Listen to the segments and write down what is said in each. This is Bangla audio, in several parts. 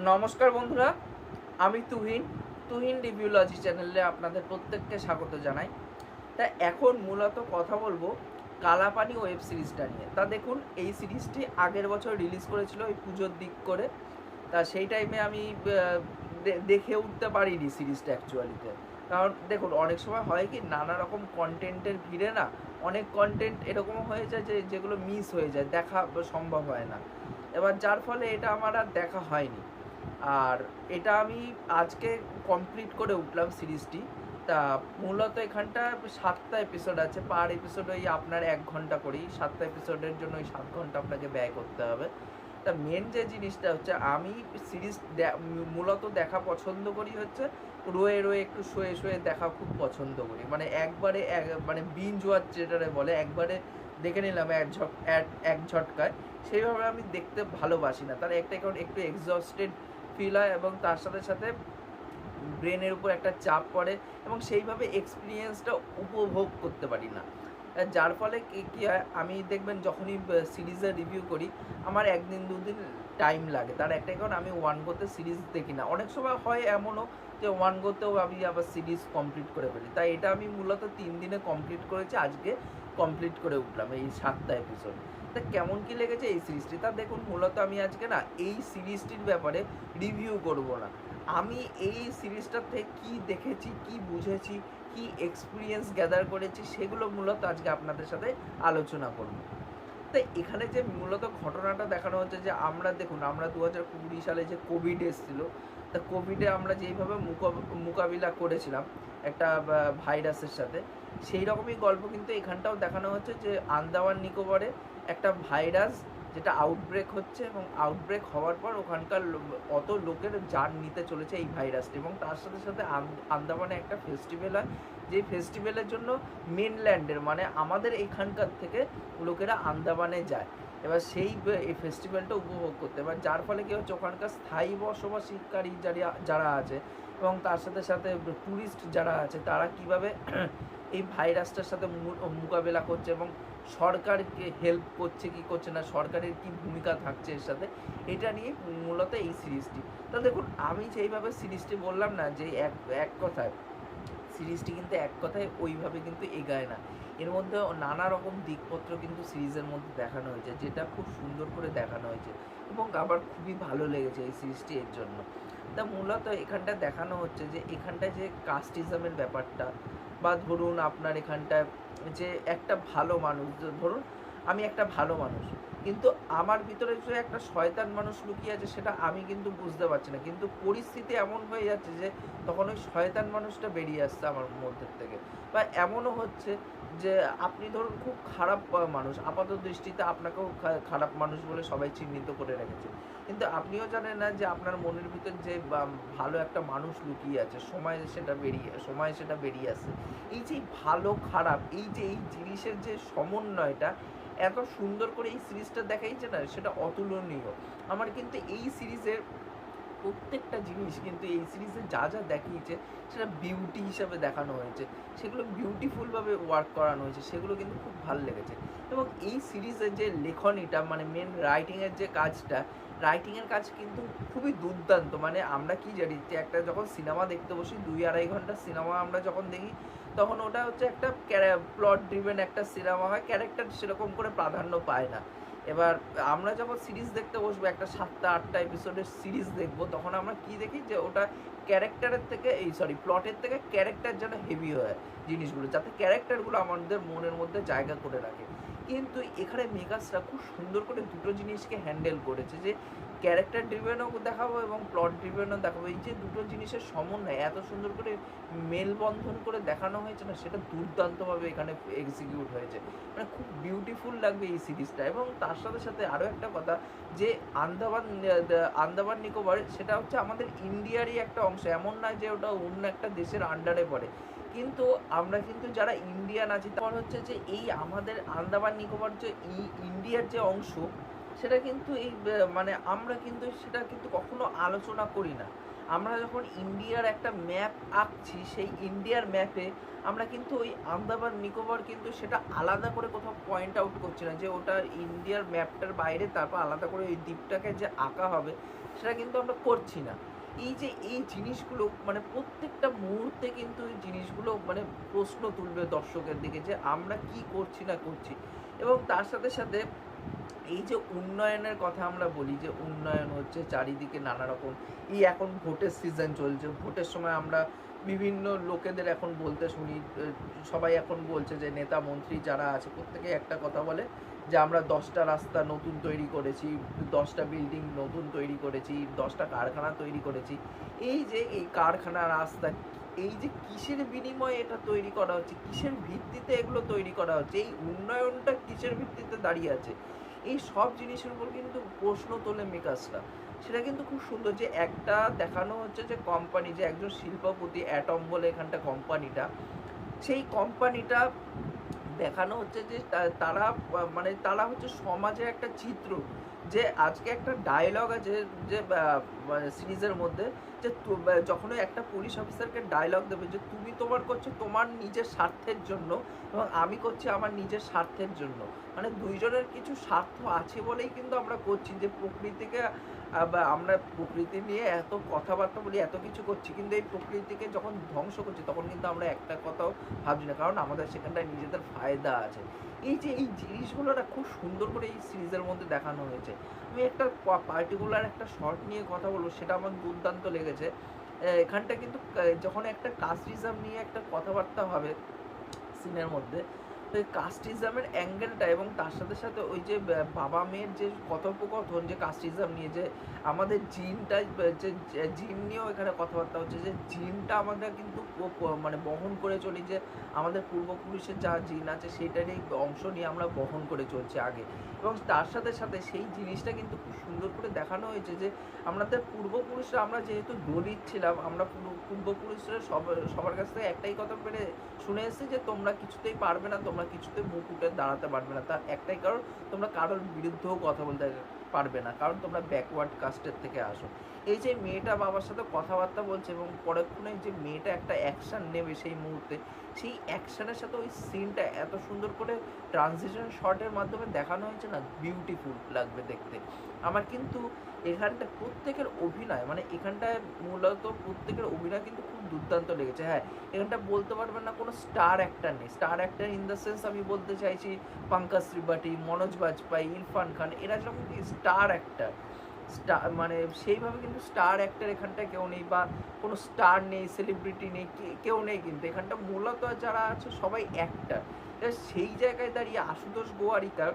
নমস্কার বন্ধুরা, আমি তুহিন রিভিউলজি চ্যানেলে আপনাদের প্রত্যেককে স্বাগত জানাই। তা এখন মূলত কথা বলবো কালাপানি ওয়েব সিরিজটা নিয়ে। তা দেখুন, এই সিরিজটি আগের বছর রিলিজ করেছিল ওই পুজোর দিক করে। তা সেই টাইমে আমি দেখে উঠতে পারিনি সিরিজটা অ্যাকচুয়ালিতে। কারণ দেখুন, অনেক সময় হয় কি, নানা রকম কন্টেন্টের ভিড়ে না অনেক কন্টেন্ট এরকম হয়ে যায় যে যেগুলো মিস হয়ে যায়, দেখা সম্ভব হয় না। এবার যার ফলে এটা আমার আর দেখা হয়নি। আর এটা আমি আজকে কমপ্লিট করে উঠলাম সিরিজটি। তা মূলত এখানটা 7টা এপিসোড আছে, পার এপিসোড ওই আপনার 1 ঘন্টা করেই। 7টা এপিসোডের জন্য ওই 7 ঘন্টা আপনাকে ব্যয় করতে হবে। তা মেন যে জিনিসটা হচ্ছে, আমি সিরিজ মূলত দেখা পছন্দ করি হচ্ছে রয়ে রয়ে একটু শুয়ে দেখা খুব পছন্দ করি। মানে একবারে মানে বিঞ্জ ওয়াচ যেটারে বলে, একবারে দেখে নিলাম এক ঝটকায়, সেইভাবে আমি দেখতে ভালোবাসি না। তার একটা কারণ একটু এক্সস্টেড ফিল হয় এবং তার সাথে সাথে ব্রেনের উপর একটা চাপ পড়ে এবং সেইভাবে এক্সপিরিয়েন্সটা উপভোগ করতে পারি না। যার ফলে কী হয়, আমি দেখবেন যখনই সিরিজের রিভিউ করি আমার 1 দিন 2 দিন টাইম লাগে। তার একটাই কারণ, আমি ওয়ান গোতে সিরিজ দেখি না। অনেক সময় হয় এমনও যে ওয়ান গোতেও আমি আবার সিরিজ কমপ্লিট করে ফেলি। তাই এটা আমি মূলত 3 দিনে কমপ্লিট করেছি, আজকে কমপ্লিট করে উঠলাম এই 7টা এপিসোড। তা কেমন কী লেগেছে এই সিরিজটি, তা দেখুন, মূলত আমি আজকে না এই সিরিজটির ব্যাপারে রিভিউ করব না। আমি এই সিরিজটা থেকে কী দেখেছি, কী বুঝেছি, কী এক্সপিরিয়েন্স গ্যাদার করেছি, সেগুলো মূলত আজকে আপনাদের সাথে আলোচনা করব। তো এখানে যে মূলত ঘটনাটা দেখানো হচ্ছে যে দেখুন, আমরা 2020 সালে যে কোভিড এসেছিলো, তা কোভিডে আমরা যেইভাবে মোকাবিলা করেছিলাম একটা ভাইরাসের সাথে, সেই রকমই গল্প কিন্তু এখানটাও দেখানো হচ্ছে যে আন্দামান নিকোবরে একটা ভাইরাস যেটা আউটব্রেক হচ্ছে এবং আউটব্রেক হওয়ার পর ওখানকার অত লোকের জান নিতে চলেছে এই ভাইরাসটি। এবং তার সাথে সাথে আন্দামানে একটা ফেস্টিভ্যাল হয়, যে ফেস্টিভ্যালের জন্য মেনল্যান্ডের মানে আমাদের এখানকার থেকে লোকেরা আন্দামানে যায় এবার সেই এই ফেস্টিভ্যালটা উপভোগ করতে। এবার যার ফলে কী হচ্ছে, ওখানকার স্থায়ী বসবাসকারী যারা আছে এবং তার সাথে সাথে ট্যুরিস্ট যারা আছে, তারা কিভাবে এই ভাইরাসটার সাথে মোকাবেলা করছে এবং সরকারকে হেল্প করছে কি করছে না, সরকারের কি ভূমিকা থাকছে এর সাথে, এটা নিয়ে মূলত এই সিরিজটি। তো দেখুন, আমি যেইভাবে সিরিজটি বললাম না, যে এক কথায় সিরিজটি কিন্তু এক কথায় ওইভাবে কিন্তু এগায় না। এর মধ্যে নানা রকম দিকপত্র কিন্তু সিরিজের মধ্যে দেখানো হয়েছে, যেটা খুব সুন্দর করে দেখানো হয়েছে এবং আমার খুবই ভালো লেগেছে এই সিরিজটি এর জন্য। তা মূলত এখানটা দেখানো হচ্ছে যে এখানটায় যে কাস্টিজমের ব্যাপারটা, বা ধরুন আপনার এখানটায় যে একটা ভালো মানুষ, ধরুন আমি একটা ভালো মানুষ, কিন্তু আমার ভিতরে যে একটা শয়তান মানুষ লুকিয়ে আছে সেটা আমি কিন্তু বুঝতে পারছি না, কিন্তু পরিস্থিতি এমন হয়ে যাচ্ছে যে তখন ওই শয়তান মানুষটা বেরিয়ে আসছে আমার মধ্যে থেকে। বা এমনও হচ্ছে যে আপনি ধরুন খুব খারাপ মানুষ, আপাত দৃষ্টিতে আপনাকেও খারাপ মানুষ বলে সবাই চিহ্নিত করে রেখেছে, কিন্তু আপনিও জানেন না যে আপনার মনের ভিতর যে ভালো একটা মানুষ লুকিয়ে আছে, সময় সেটা বেরিয়ে আসে। এই যে ভালো খারাপ, এই যে এই জিনিসের যে সমন্বয়টা এত সুন্দর করে এই সিরিজটা দেখাইছে না, সেটা অতুলনীয়। আমার কিন্তু এই সিরিজের প্রত্যেকটা জিনিস কিন্তু এই সিরিজে যা যা দেখিয়েছে সেটা বিউটি হিসাবে দেখানো হয়েছে, সেগুলো বিউটিফুলভাবে ওয়ার্ক করানো হয়েছে, সেগুলো কিন্তু খুব ভালো লেগেছে। এবং এই সিরিজের যে লেখনীটা, মানে মেন রাইটিংয়ের যে কাজটা, রাইটিংয়ের কাজ কিন্তু খুবই দুর্দান্ত। মানে আমরা কি জানি যে একটা যখন সিনেমা দেখতে বসি, 2-2.5 ঘন্টার সিনেমা আমরা যখন দেখি, তখন ওটা হচ্ছে একটা প্লট ড্রিভেন একটা সিনেমা হয়, ক্যারেক্টার সেরকম করে প্রাধান্য পায় না। এবার আমরা যখন সিরিজ দেখতে বসবো, একটা 7টা-8টা এপিসোডের সিরিজ দেখবো, তখন আমরা কি দেখি যে ওটা ক্যারেক্টারের থেকে প্লটের থেকে ক্যারেক্টার যেন হেভি হয় জিনিসগুলো, যাতে ক্যারেক্টারগুলো আমাদের মনের মধ্যে জায়গা করে রাখে। কিন্তু এখানে মেকার্সরা খুব সুন্দর করে দুটো জিনিসকে হ্যান্ডেল করেছে, যে ক্যারেক্টার ড্রিভেনও দেখাবো এবং প্লট ড্রিভেনও দেখাবো। এই যে দুটো জিনিসের সমন্বয় এত সুন্দর করে মেলবন্ধন করে দেখানো হয়েছে না, সেটা দুর্দান্তভাবে এখানে এক্সিকিউট হয়েছে। মানে খুব বিউটিফুল লাগবে এই সিরিজটা। এবং তার সাথে সাথে আরও একটা কথা, যে আন্দামান নিকোবর সেটা হচ্ছে আমাদের ইন্ডিয়ারই একটা অংশ, এমন নয় যে ওটা অন্য একটা দেশের আন্ডারে পড়ে। কিন্তু আমরা কিন্তু যারা ইন্ডিয়ান আছি, তারপর হচ্ছে যে এই আমাদের আন্দামান নিকোবর যে ইন্ডিয়ার যে অংশ, সেটা কিন্তু মানে আমরা কিন্তু সেটা কিন্তু কখনো আলোচনা করি না। আমরা যখন ইন্ডিয়ার একটা ম্যাপ আঁকছি, সেই ইন্ডিয়ার ম্যাপে আমরা কিন্তু ওই আন্দামান নিকোবর কিন্তু সেটা আলাদা করে কোথাও পয়েন্ট আউট করছি না, যে ওটা ইন্ডিয়ার ম্যাপটার বাইরে তারপর আলাদা করে ওই দ্বীপটাকে যে আঁকা হবে, সেটা কিন্তু আমরা করছি না। এই যে এই জিনিসগুলো মানে প্রত্যেকটা মুহূর্তে কিন্তু এই জিনিসগুলো মানে প্রশ্ন তুলবে দর্শকের দিকে যে আমরা কি করছি না করছি। এবং তার সাথে সাথে এই যে উন্নয়নের কথা আমরা বলি যে উন্নয়ন হচ্ছে চারিদিকে নানা রকম, এই এখন ভোটের সিজন চলছে, ভোটের সময় আমরা বিভিন্ন লোকেদের এখন বলতে শুনি, সবাই এখন বলছে যে নেতা মন্ত্রী যারা আছে প্রত্যেকেই একটা কথা বলে যে আমরা 10টা রাস্তা নতুন তৈরি করেছি, 10টা বিল্ডিং নতুন তৈরি করেছি, 10টা কারখানা তৈরি করেছি। এই যে এই কারখানা, রাস্তা, এই যে কিসের বিনিময়ে এটা তৈরি করা হচ্ছে, কিসের ভিত্তিতে এগুলো তৈরি করা হচ্ছে, এই উন্নয়নটা কিসের ভিত্তিতে দাঁড়িয়ে আছে, এই সব জিনিসের উপর কিন্তু প্রশ্ন তোলে মেকার্সরা। সেটা কিন্তু খুব সুন্দর যে একটা দেখানো হচ্ছে যে কোম্পানি, যে একজন শিল্পপতি অ্যাটম বলে এখানটা কোম্পানিটা, সেই কোম্পানিটা দেখানো হচ্ছে যে তারা মানে তারা হচ্ছে সমাজের একটা চিত্র। যে আজকে একটা ডায়লগ আছে যে সিরিজের মধ্যে যে যখনই একটা পুলিশ অফিসারকে ডায়লগ দেবে যে তুমি তোমার করছো তোমার নিজের স্বার্থের জন্য এবং আমি করছি আমার নিজের স্বার্থের জন্য, মানে দুইজনের কিছু স্বার্থ আছে বলেই কিন্তু আমরা করছি যে প্রকৃতিকে বা আমরা প্রকৃতি নিয়ে এত কথাবার্তা বলি, এত কিছু করছি, কিন্তু এই প্রকৃতিকে যখন ধ্বংস করছি তখন কিন্তু আমরা একটা কথাও ভাবছি না, কারণ আমাদের সেখানটায় নিজেদের ফায়দা আছে। এই যে এই জিনিসগুলো না খুব সুন্দর করে এই সিরিজের মধ্যে দেখানো হয়েছে। আমি একটা পার্টিকুলার একটা শর্ট নিয়ে কথা বলবো, সেটা আমার দুর্দান্ত লেগেছে। এখানটা কিন্তু যখন একটা কাস্টিজম নিয়ে একটা কথাবার্তা হবে সিনের মধ্যে, তো এই কাস্টিজমের অ্যাঙ্গেলটা এবং তার সাথে সাথে ওই যে বাবা মেয়ের যে কথোপকথন যে কাস্টিজম নিয়ে, যে আমাদের জিনটা, যে জিন নিয়েও এখানে কথাবার্তা হচ্ছে যে জিনটা আমাদের কিন্তু মানে বহন করে চলি, যে আমাদের পূর্বপুরুষের যা জিন আছে সেটারই অংশ নিয়ে আমরা বহন করে চলছি আগে। এবং তার সাথে সাথে সেই জিনিসটা কিন্তু খুব সুন্দর করে দেখানো হয়েছে যে আমাদের পূর্বপুরুষরা, আমরা যেহেতু দলিত ছিলাম, আমরা পূর্বপুরুষরা সবার কাছ থেকে একটাই কথা পেরে শুনে এসেছি যে তোমরা কিছুতেই পারবে না, তোমরা কিছুতেই মুখ উঠে দাঁড়াতে পারবে না। তার একটাই কারণ, তোমরা কারোর বিরুদ্ধেও কথা বলতে পারবে না, কারণ তোমরা ব্যাকওয়ার্ড কাস্টের থেকে আসো। এই যে মেয়েটা বাবার সাথে কথাবার্তা বলছে এবং পরক্ষণে যে মেয়েটা একটা অ্যাকশান নেবে সেই মুহূর্তে, সেই অ্যাকশানের সাথে ওই সিনটা এত সুন্দর করে ট্রানজিশন শটের মাধ্যমে দেখানো হয়েছে না, বিউটিফুল লাগবে দেখতে। আমার কিন্তু এখানটা প্রত্যেকের অভিনয়, মানে এখানটায় মূলত প্রত্যেকের অভিনয় কিন্তু খুব দুর্দান্ত লেগেছে। হ্যাঁ, এখানটা বলতে পারবেন না কোনো স্টার অ্যাক্টর নেই, star actor in the sense আমি বলতে চাইছি পঙ্কজ ত্রিপাঠী, মনোজ বাজপাই, ইরফান খান, এরা যেমন স্টার অ্যাক্টর, স্টার মানে সেইভাবে কিন্তু স্টার অ্যাক্টর এখানটায় কেউ নেই, বা কোনো স্টার নেই, সেলিব্রিটি নেই, কেউ নেই। কিন্তু এখানটা মূলত যারা আছে সবাই অ্যাক্টর। সেই জায়গায় দাঁড়িয়ে আশুতোষ গোয়ারিকা,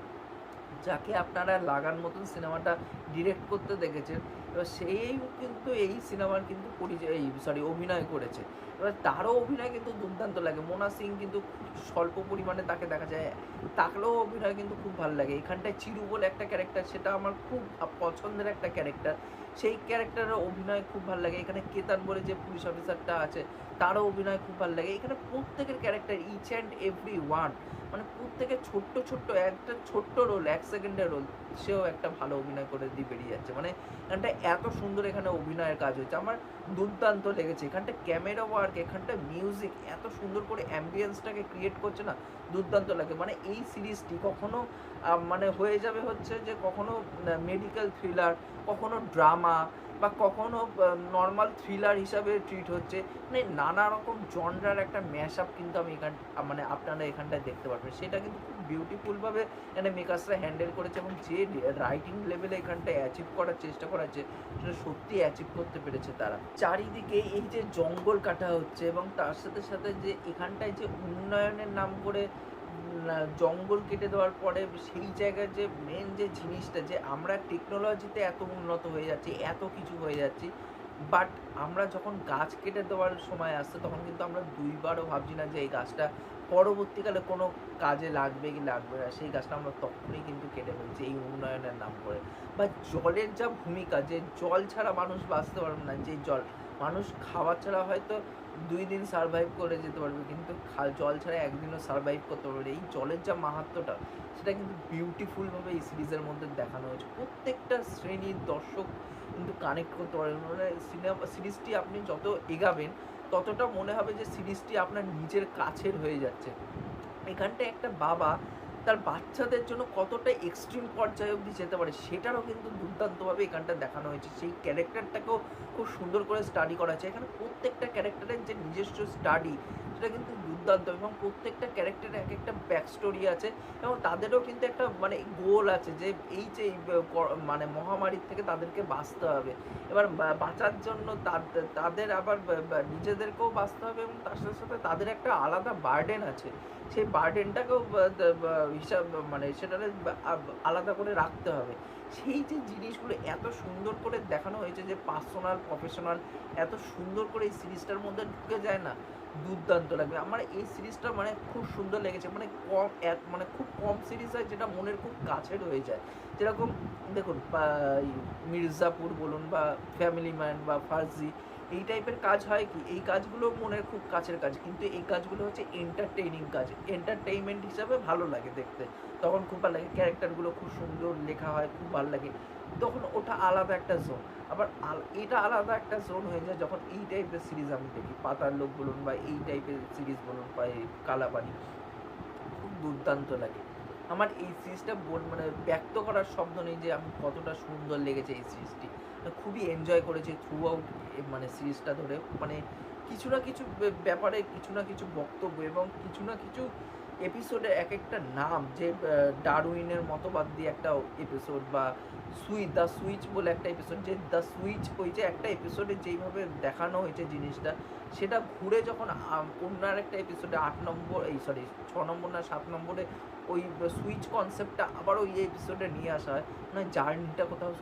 যাকে আপনারা লাগান মতন সিনেমাটা ডিরেক্ট করতে দেখেছেন, এবার সেই কিন্তু এই সিনেমার কিন্তু অভিনয় করেছে। এবার তারও অভিনয় কিন্তু দুর্দান্ত লাগে। মোনা সিং কিন্তু খুব স্বল্প পরিমাণে তাকে দেখা যায়, তাকেও অভিনয় কিন্তু খুব ভালো লাগে। এখানটায় চিরু বলে একটা ক্যারেক্টার, সেটা আমার খুব পছন্দের একটা ক্যারেক্টার, সেই ক্যারেক্টারের অভিনয় খুব ভালো লাগে। এখানে কেতান বলে যে পুলিশ অফিসারটা আছে, তারও অভিনয় খুব ভালো লাগে। এখানে প্রত্যেকের character each and every one, মানে প্রত্যেকের ছোট্ট ছোট্ট একটা ছোট্ট রোল, 1 সেকেন্ডের রোল, সেও একটা ভালো অভিনয় করে দিয়ে বেরিয়ে যাচ্ছে। মানে এখানটা এত সুন্দর এখানে অভিনয়ের কাজ হচ্ছে, আমার দুর্দান্ত লেগেছে। এখানটা ক্যামেরা ওয়ার্ক, এখানটা মিউজিক এত সুন্দর করে অ্যাম্বিয়েন্সটাকে ক্রিয়েট করছে না, দুর্দান্ত লাগে। মানে এই সিরিজটি কখনো মানে হয়ে যাবে হচ্ছে যে কখনো মেডিকেল থ্রিলার, কখনো ড্রামা, বা কখনো নর্মাল থ্রিলার হিসাবে ট্রিট হচ্ছে, মানে নানা রকম জনরার একটা ম্যাশ আপ কিন্তু আমি মানে আপনারা এখানটায় দেখতে পারবেন। সেটা কিন্তু খুব বিউটিফুলভাবে এখানে মেকার্সরা হ্যান্ডেল করেছে, এবং যে রাইটিং লেভেলে এখানটায় অ্যাচিভ করার চেষ্টা করেছে সেটা সত্যি অ্যাচিভ করতে পেরেছে তারা। চারিদিকে এই যে জঙ্গল কাটা হচ্ছে এবং তার সাথে সাথে যে এখানটায় যে উন্নয়নের নাম করে জঙ্গল কেটে দেওয়ার পরে সেই জায়গায় যে মেন যে জিনিসটা, যে আমরা টেকনোলজিতে এত উন্নত হয়ে যাচ্ছি, এত কিছু হয়ে যাচ্ছি, বাট আমরা যখন গাছ কেটে দেওয়ার সময় আসছে তখন কিন্তু আমরা দুইবারও ভাবছি না যে এই গাছটা পরবর্তীকালে কোনো কাজে লাগবে কি লাগবে না, সেই গাছটা আমরা তখনই কিন্তু কেটে ফেলছি এই উন্নয়নের নাম করে। বা জলের যা ভূমিকা, যে জল ছাড়া মানুষ বাঁচতে পারবে না, যে জল মানুষ খাবার ছাড়া হয়তো 2 দিন সারভাইভ করে যেতে পারবে, কিন্তু জল ছাড়া একদিনও সারভাইভ করতে পারবে। এই জলের যা মাহাত্ম্যটা, সেটা কিন্তু বিউটিফুলভাবে এই সিরিজের মধ্যে দেখানো হয়েছে। প্রত্যেকটা শ্রেণীর দর্শক কিন্তু কানেক্ট করতে পারবেন। মানে সিরিজটি আপনি যত এগাবেন ততটা মনে হবে যে সিরিজটি আপনার নিজের কাছের হয়ে যাচ্ছে। এখানটায় একটা বাবা তার বাচ্চাদের জন্য কতটা এক্সট্রিম পর্যায়ে অবধি যেতে পারে সেটারও কিন্তু দুর্দান্তভাবে এখানটা দেখানো হয়েছে। সেই ক্যারেক্টারটাকেও খুব সুন্দর করে স্টাডি করা হয়েছে। এখানে প্রত্যেকটা ক্যারেক্টারের যে নিজস্ব স্টাডি সেটা কিন্তু দুর্দান্ত, এবং প্রত্যেকটা ক্যারেক্টারের এক একটা ব্যাক স্টোরি আছে, এবং তাদেরও কিন্তু একটা মানে গোল আছে যে এই যে মানে মহামারীর থেকে তাদেরকে বাঁচতে হবে। এবার বাঁচার জন্য তাদের আবার নিজেদেরকেও বাঁচতে হবে, এবং তার সাথে সাথে তাদের একটা আলাদা বার্ডেন আছে, সেই বার্ডেনটাকেও হিসাব মানে সেটাকে আলাদা করে রাখতে হবে। সেই যে জিনিসগুলো এত সুন্দর করে দেখানো হয়েছে, যে পার্সোনাল প্রফেশনাল এত সুন্দর করে এই সিরিজটার মধ্যে ঢুকে যায় না, দুর্দান্ত লাগবে। আমার এই সিরিজটা মানে খুব সুন্দর লেগেছে। মানে মানে খুব কম সিরিজ হয় যেটা মনের খুব কাছের হয়ে যায়। যেরকম দেখুন মির্জাপুর বলুন বা ফ্যামিলি ম্যান বা ফার্জি, এই টাইপের কাজ হয় কি, এই কাজগুলো মনের খুব কাছের কাজ, কিন্তু এই কাজগুলো হচ্ছে এন্টারটেইনিং কাজ, এন্টারটেইনমেন্ট হিসাবে ভালো লাগে দেখতে, তখন খুব ভালো লাগে। ক্যারেক্টারগুলো খুব সুন্দর লেখা হয়, খুব ভালো লাগে, তখন ওটা আলাদা একটা জোন। আবার এটা আলাদা একটা জোন হয়ে যায় যখন এই টাইপের সিরিজ আমি দেখি, পাতার লোক বলুন বা এই টাইপের সিরিজ বলুন বা এই কালাপানি, খুব দুর্দান্ত লাগে। আমার এই সিরিজটা মানে ব্যক্ত করার শব্দ নেই যে আমি কতটা সুন্দর লেগেছে এই সিরিজটি। খুবই এনজয় করেছি থ্রু আউট মানে সিরিজটা ধরে। মানে কিছু না কিছু ব্যাপারে কিছু না কিছু বক্তব্য এবং কিছু না কিছু এপিসোডের এক একটা নাম, যে ডারউইনের মতবাদ দিয়ে একটা এপিসোড, বা দ্য সুইচ বলে একটা এপিসোড, যে দ্য সুইচ ওই যে একটা এপিসোডে যেইভাবে দেখানো হয়েছে জিনিসটা, সেটা ঘুরে যখন অন্য একটা এপিসোডে 6 নম্বর না 7 নম্বরে ওই সুইচ কনসেপ্টটা আবার ওই এপিসোডে নিয়ে আসা হয়, মানে জার্নিটা কোথাও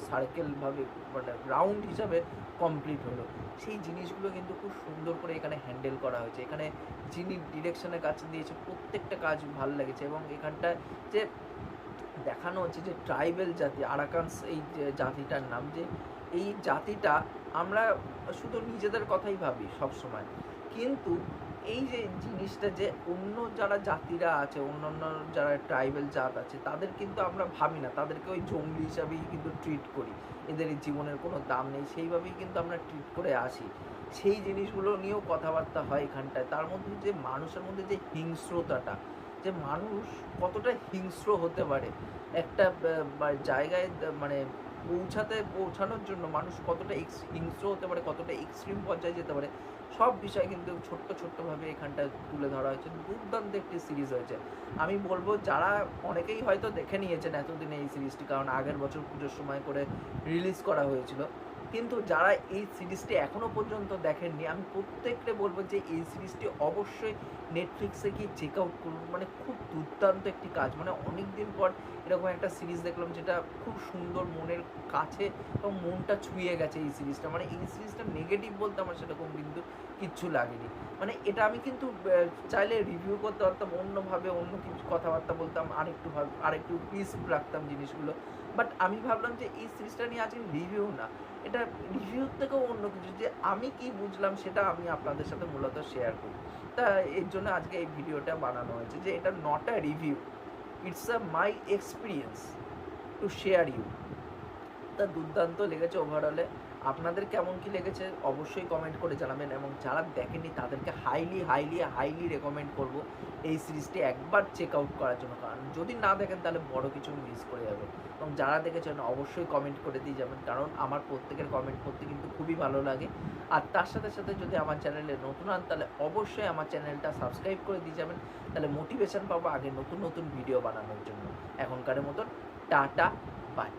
সার্কেলভাবে মানে রাউন্ড হিসাবে কমপ্লিট হলো। সেই জিনিসগুলো কিন্তু খুব সুন্দর করে এখানে হ্যান্ডেল করা হয়েছে। এখানে যিনি ডিরেকশনের কাজ দিয়েছে প্রত্যেকটা কাজ ভালো লেগেছে, এবং এখানটায় যে দেখানো হচ্ছে যে ট্রাইবেল জাতি আরাকানস, এই যে জাতিটার নাম, যে এই জাতিটা আমরা শুধু নিজেদের কথাই ভাবি সব সময়, কিন্তু এই যে জিনিসটা যে অন্য যারা জাতিরা আছে, অন্যান্য যারা ট্রাইবেল জাত আছে, তাদের কিন্তু আমরা ভাবি না, তাদেরকে ওই জঙ্গলি হিসাবেই কিন্তু ট্রিট করি, এদের জীবনের কোনো দাম নেই, সেইভাবেই কিন্তু আমরা ট্রিট করে আসি। সেই জিনিসগুলো নিয়েও কথাবার্তা হয় এখানটায়। তার মধ্যে যে মানুষের মধ্যে যে হিংস্রতাটা, যে মানুষ কতটা হিংস্র হতে পারে একটা জায়গায়, মানে পৌঁছানোর জন্য মানুষ কতটা হিংস্র হতে পারে, কতটা এক্সট্রিম পর্যায়ে যেতে পারে, সব বিষয় কিন্তু ছোট্টভাবে এখানটায় তুলে ধরা হয়েছে। দুর্দান্ত একটি সিরিজ হয়েছে। আমি বলবো যারা অনেকেই হয়তো দেখে নিয়েছেন এতদিনে এই সিরিজটি, কারণ আগের বছর পুজোর সময় করে রিলিজ করা হয়েছিল, কিন্তু যারা এই সিরিজটি এখনও পর্যন্ত দেখেননি, আমি প্রত্যেককে বলবো যে এই সিরিজটি অবশ্যই নেটফ্লিক্সে গিয়ে চেক আউট করুন। মানে খুব দুর্দান্ত একটি কাজ, মানে অনেক দিন পর এরকম একটা সিরিজ দেখলাম যেটা খুব সুন্দর, মনের কাছে এবং মনটা ছুঁয়ে গেছে এই সিরিজটা। মানে এই সিরিজটা নেগেটিভ বলতে আমার সেরকম কিন্তু কিচ্ছু লাগেনি। মানে এটা আমি কিন্তু চাইলে রিভিউ করতে পারতাম অন্যভাবে, অন্য কিছু কথাবার্তা বলতাম, আরেকটু পিস রাখতাম জিনিসগুলো, বাট আমি ভাবলাম যে এই সিরিজটা নিয়ে আজকে রিভিউ না, এটা রিভিউর থেকেও অন্য কিছু, যে আমি কি বুঝলাম সেটা আমি আপনাদের সাথে মূলত শেয়ার করি। তা এর জন্য আজকে এই ভিডিওটা বানানো হয়েছে, যে এটা not a review, it's a my experience to share you. তা দুর্দান্ত লেগেছে ওভারঅলে। আপনাদের কেমন কি লেগেছে অবশ্যই কমেন্ট করে জানাবেন, এবং যারা দেখেননি তাদেরকে হাইলি রেকমেন্ড করব এই সিরিজটি একবার চেক আউট করার জন্য, কারণ যদি না দেখেন তাহলে বড় কিছু মিস করে যাবে। এবং যারা দেখেছেন অবশ্যই কমেন্ট করে দিয়ে যাবেন, কারণ আমার প্রত্যেকের কমেন্ট করতে কিন্তু খুবই ভালো লাগে। আর তার সাথে সাথে যদি আমার চ্যানেলে নতুন হন তাহলে অবশ্যই আমার চ্যানেলটা সাবস্ক্রাইব করে দিয়ে যাবেন, তাহলে মোটিভেশন পাবো আগে নতুন ভিডিও বানানোর জন্য। এখনকার মতন টাটা, বাই।